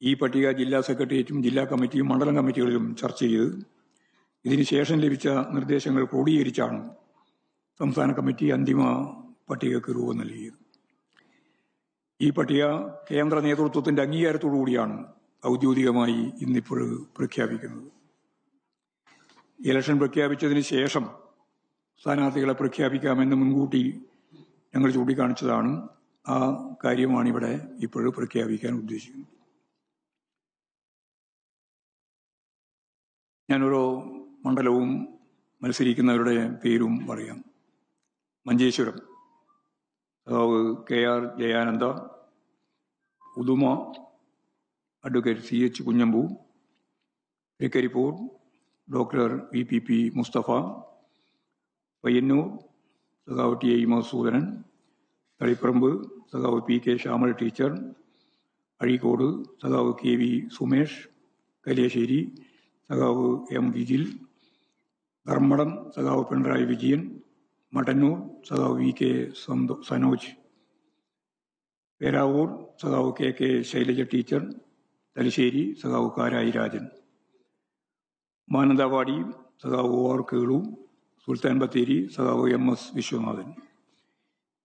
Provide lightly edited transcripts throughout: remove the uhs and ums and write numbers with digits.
ഈ പട്ടിക ജില്ലാ സെക്രട്ടേറിയറ്റും ജില്ലാ കമ്മിറ്റിയും മണ്ഡലം കമ്മിറ്റികളിലും ചർച്ച ചെയ്ത് ഇതിനുശേഷം ലഭിച്ച നിർദ്ദേശങ്ങൾ ക്രോഡീകരിച്ചാണ് സംസ്ഥാന കമ്മിറ്റി അന്തിമ പട്ടികയ്ക്ക് രൂപം നൽകിയത്. ഈ പട്ടിക കേന്ദ്ര നേതൃത്വത്തിന്റെ അംഗീകാരത്തോടുകൂടിയാണ് ഔദ്യോഗികമായി ഇന്നിപ്പോൾ പ്രഖ്യാപിക്കുന്നത്. ഇലക്ഷൻ പ്രഖ്യാപിച്ചതിന് ശേഷം സ്ഥാനാർത്ഥികളെ പ്രഖ്യാപിക്കാമെന്ന് മുൻകൂട്ടി ഞങ്ങൾ ചൂണ്ടിക്കാണിച്ചതാണ്. ആ കാര്യമാണ് ഇവിടെ ഇപ്പോൾ പ്രഖ്യാപിക്കാൻ ഉദ്ദേശിക്കുന്നത്. ഞാനോരോ മണ്ഡലവും മത്സരിക്കുന്നവരുടെ പേരും പറയാം. മഞ്ചേശ്വരം സഖാവ് KR Jayananda, Uduma advocate CH Kunhambu, Trikaripur doctor VPP Mustafa, Payyanur സഖാവ് TI മധുസൂദനൻ, തളിപ്പറമ്പ് സഖാവ് PK ശ്യാമൾ ടീച്ചർ, അഴീക്കോട് സഖാവ് KV സുമേഷ്, കലിയശ്ശേരി സഖാവ് M വിജിൽ, ധർമ്മടം സഖാവ് പിണറായി വിജയൻ, മട്ടന്നൂർ സഖാവ് VK സനോജ്, പേരാവൂർ സഖാവ് KK ശൈലജ ടീച്ചർ, തലശ്ശേരി സഖാവ് കാരായി രാജൻ, മാനന്തവാടി സഖാവ് OR കേളു, സുൽത്താൻ ബത്തേരി സഖാവ് MS വിശ്വനാഥൻ,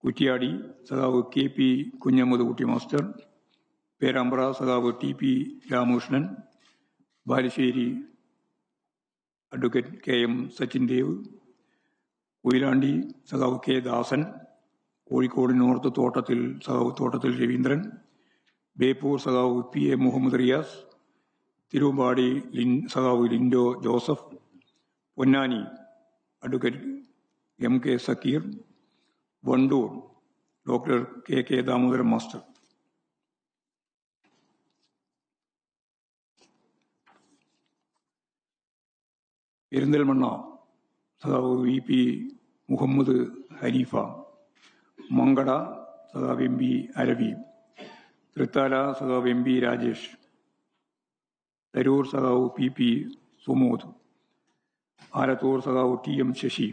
കുറ്റിയാടി സഖാവ് KP കുഞ്ഞമ്മദ് മാസ്റ്റർ, പേരാമ്പ്ര സഖാവ് TP Ramakrishnan, Balussery advocate KM Sachin Dev, Koyilandy സഖാവ് K ദാസൻ, കോഴിക്കോട് നോർത്ത് തോട്ടത്തിൽ രവീന്ദ്രൻ, ബേപ്പൂർ സഖാവ് PA മുഹമ്മദ് റിയാസ്, തിരുവമ്പാടി സഖാവ് Linto Joseph, Ponnani advocate MK Sakeer, Wandoor doctor KK Damodaran master. Perinthalmanna സഖാവ് VP മുഹമ്മദ് ഹനീഫ, മങ്കട സഖാവ് MB അരവി, തൃത്താല സഖാവ് MB രാജേഷ്, തരൂർ സഖാവ് PP സുമോദ്, ആലത്തൂർ സഖാവ് TM ശശി,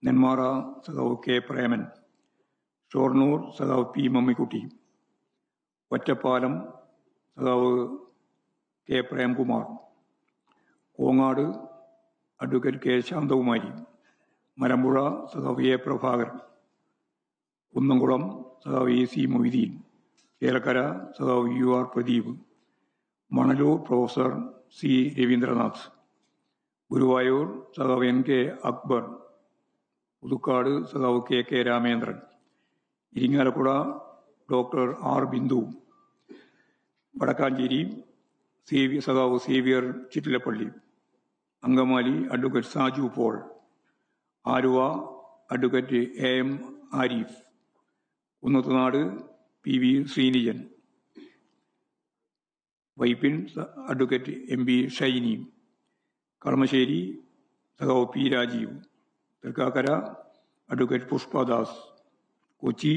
നെന്മാറ സഖാവ് K പ്രേമൻ, ഷൊർണൂർ സഖാവ് P മമ്മിക്കുട്ടി, ഒറ്റപ്പാലം സഖാവ് K Premkumar, Kongad advocate K Santhakumari, Malampuzha സഖാവ് A പ്രഭാകരൻ, കുന്നംകുളം സഖാവ് AC മൊയ്തീൻ, ചേലക്കര സഖാവ് UR Pradeep, Manalur professor C Raveendranath, Guruvayur സഖാവ് NK അക്ബർ, പുതുക്കാട് സഖാവ് KK Ramendran, Irinjalakuda doctor R Bindu, Vadakkanchery സഖാവ് Xavier Chittilappilly, Angamaly advocate Saju Paul, Aluva advocate AM Arif, Kunnathunad PV Sreenijan, Vypin advocate MB Shiny, Kalamassery സഖാവ് P Rajeev, Thrikkakara advocate Pushpadas, Kochi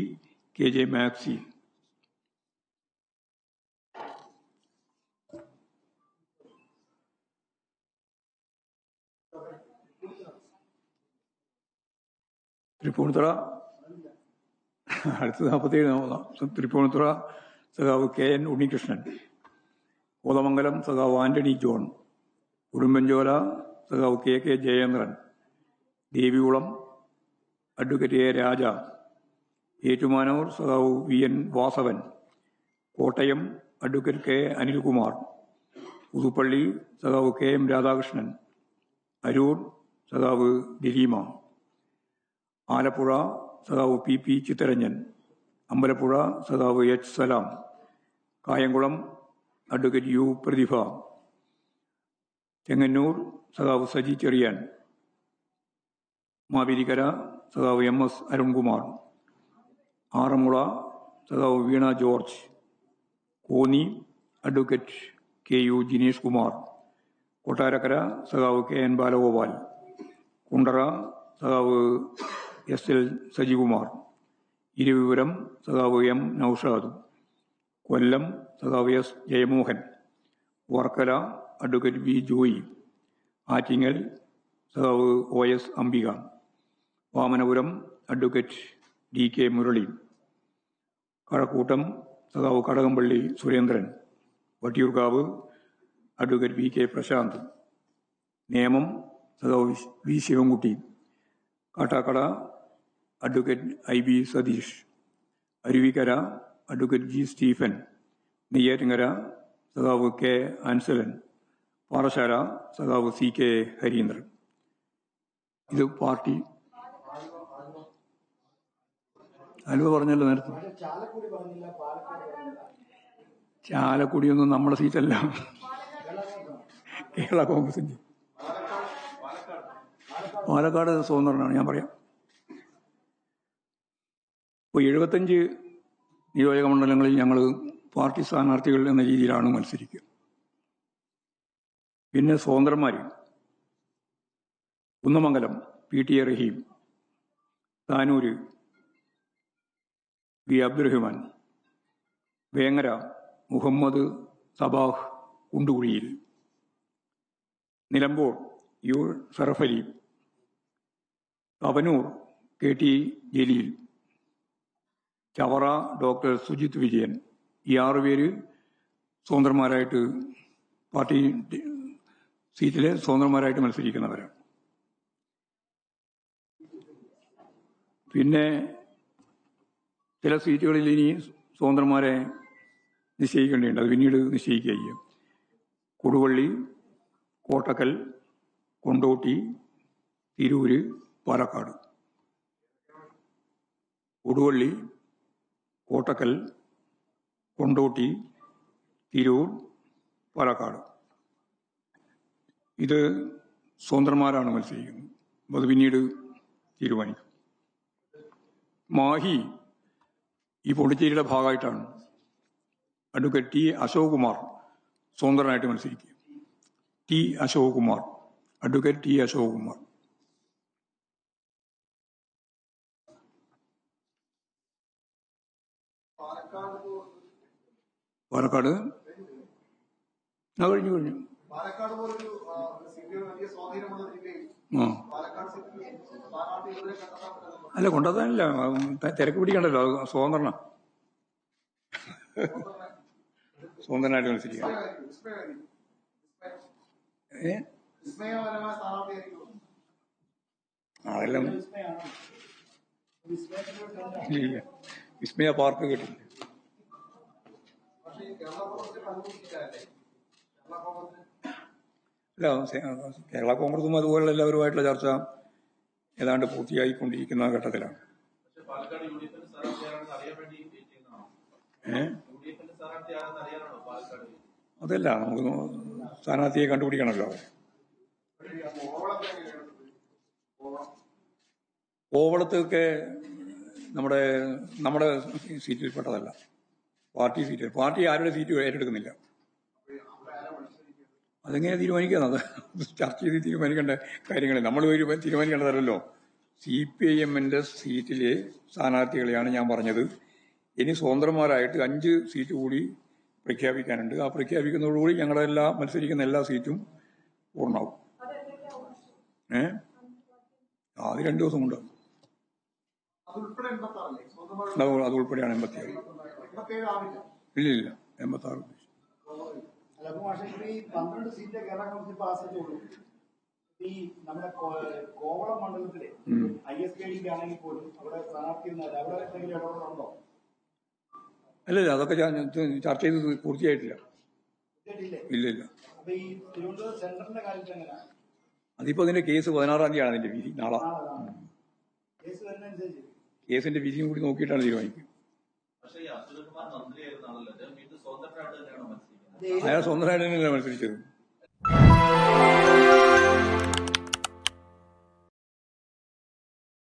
KJ Maxi. Thrippunithura അടുത്ത 47 തൃപ്പൂണിത്തുറ സഖാവ് KN ഉണ്ണികൃഷ്ണൻ, കോതമംഗലം സഖാവ് ആന്റണി ജോൺ, ഉടുമ്പൻചോല സഖാവ് KK Jayendran, Devikulam advocate A രാജ, ഏറ്റുമാനൂർ സഖാവ് VN Vasavan, Kottayam advocate K Anilkumar, Puthuppally സഖാവ് KM രാധാകൃഷ്ണൻ, അരൂർ സഖാവ് ദിലീമ, ആലപ്പുഴ സഖാവ് PP ചിത്തരഞ്ജൻ, അമ്പലപ്പുഴ സഖാവ് H Salam, Kayamkulam advocate U Prathibha, Chengannur സഖാവ് സജി ചെറിയാൻ, മാവേലിക്കര സഖാവ് MS അരുൺകുമാർ, ആറന്മുള സഖാവ് Veena George, Konni advocate KU Jinesh Kumar, Kottarakkara സഖാവ് KN ബാലഗോപാൽ, കുണ്ടറ സഖാവ് SL സജികുമാർ, ഇരുവിപുരം സഖാവ് M നൌഷാദ്, കൊല്ലം സഖാവ് S Jayamohan, Varkala advocate V Joy, Attingal സഖാവ് OS Ambika, Vamanapuram advocate DK Murali, Kazhakoottam സഖാവ് Kadakampally Surendran, Vattiyoorkavu advocate V K Prashanth, Nemom സഖാവ് V Sivankutty, Kattakada advocate I B Satheesh, Aruvikkara advocate G Stephen, Neyyattinkara സഖാവ് കെ അൻസലൻ, പാറശാല സഖാവ് സി കെ ഹരീന്ദ്രൻ. ഇത് പാർട്ടി ആലുവ പറഞ്ഞല്ലോ നേരത്തെ. ചാലക്കുടിയൊന്നും നമ്മുടെ സീറ്റല്ല, കേരള കോൺഗ്രസിന്റെ. പാലക്കാട് സ്വതന്ത്രനാണ്, ഞാൻ പറയാം. ഇപ്പോൾ 75 നിയോജക മണ്ഡലങ്ങളിൽ ഞങ്ങൾ പാർട്ടി സ്ഥാനാർത്ഥികൾ എന്ന രീതിയിലാണ് മത്സരിക്കുക. പിന്നെ സ്വതന്ത്രന്മാർ Kunnamangalam P T A Rahim, Tanur V Abdurahman, Vengara Muhammad Sabah Kundukuzhiyil, Nilambur U Sharafali, Kavanur K T Jaleel, Chavara doctor Sujith Vijayan. ഈ 6 പേര് സ്വതന്ത്രന്മാരായിട്ട് പാർട്ടി സീറ്റിലെ സ്വതന്ത്രന്മാരായിട്ട് മത്സരിക്കുന്നവരാണ്. പിന്നെ ചില സീറ്റുകളിൽ ഇനി സ്വതന്ത്രന്മാരെ നിശ്ചയിക്കേണ്ടതുണ്ട്, അത് പിന്നീട് നിശ്ചയിക്കുക ചെയ്യും. കൊടുവള്ളി, കോട്ടക്കൽ, കൊണ്ടോട്ടി, തിരൂര്, പാലക്കാട്. കൊടുവള്ളി, കോട്ടക്കൽ, കൊണ്ടോട്ടി, തിരൂർ, പാലക്കാട്. ഇത് സ്വതന്ത്രന്മാരാണ് മത്സരിക്കുന്നത്, അത് പിന്നീട് തീരുമാനിക്കും. മാഹി ഈ പോണ്ടിച്ചേരിയുടെ ഭാഗമായിട്ടാണ്. അഡ്വക്കേറ്റ് ടി അശോക് കുമാർ സ്വതന്ത്രനായിട്ട് മത്സരിക്കുക. T Ashok Kumar, advocate T Ashok Kumar. Palakkad കഴിഞ്ഞു. അല്ല, കൊണ്ടുവന്നില്ല, തിരക്ക് പിടിക്കണ്ടല്ലോ, സ്വതന്ത്രന സ്വതന്ത്രനായിട്ട് മത്സരിക്കുക. അതെല്ലാം ഇല്ല, വിസ്മയ പാർക്ക് കിട്ടില്ല. അല്ല, കേരള കോൺഗ്രസും അതുപോലുള്ള എല്ലാവരുമായിട്ടുള്ള ചർച്ച ഏതാണ്ട് പൂർത്തിയായിക്കൊണ്ടിരിക്കുന്ന ഘട്ടത്തിലാണ്. അതല്ല, നമുക്ക് സ്ഥാനാർത്ഥിയെ കണ്ടുപിടിക്കണമല്ലോ. കോവളത്തൊക്കെ നമ്മുടെ സീറ്റിൽപ്പെട്ടതല്ല, പാർട്ടി സീറ്റ്. പാർട്ടി ആരുടെ സീറ്റ് ഏറ്റെടുക്കുന്നില്ല. അതെങ്ങനെ തീരുമാനിക്കുന്നത്? അത് ചർച്ച ചെയ്ത് തീരുമാനിക്കേണ്ട കാര്യങ്ങൾ നമ്മൾ തീരുമാനിക്കേണ്ടതല്ലോ. CPIMന്റെ സീറ്റിലെ സ്ഥാനാർത്ഥികളെയാണ് ഞാൻ പറഞ്ഞത്. ഇനി സ്വതന്ത്രന്മാരായിട്ട് 5 സീറ്റ് കൂടി പ്രഖ്യാപിക്കാനുണ്ട്. ആ പ്രഖ്യാപിക്കുന്നതോടുകൂടി ഞങ്ങളുടെ മത്സരിക്കുന്ന എല്ലാ സീറ്റും പൂർണ്ണമാവും. അത് 2 ദിവസം കൊണ്ടാവും. അത് ഉൾപ്പെടെയാണ് 86. ഇല്ല, 86. ഈ നമ്മുടെ കോവളം മണ്ഡലത്തിലെ ISKD ആണെങ്കിൽ പോലും അവിടെ സ്ഥാനാർത്ഥിയുണ്ടാവില്ല. അവിടെ എന്തെങ്കിലും ഇടപെടലുണ്ടോ? അല്ലല്ല, അതൊക്കെ ചർച്ച ചെയ്ത് പൂർത്തിയായിട്ടില്ല. ഇല്ല. അപ്പൊ ഈ തിരുവനന്തപുരം സെന്ററിന്റെ കാര്യത്തിൽ എങ്ങനെയാണ്? അതിപ്പോ അതിന്റെ കേസ് 16-ാം തീയതിയാണ് അതിന്റെ വിധി. നാളെ കേസിന്റെ വിധിയും കൂടി നോക്കിയിട്ടാണ് തീരുമാനിക്കുക. അയാൾ സ്വന്തമായിട്ട് തന്നെയാണ് മത്സരിച്ചത്.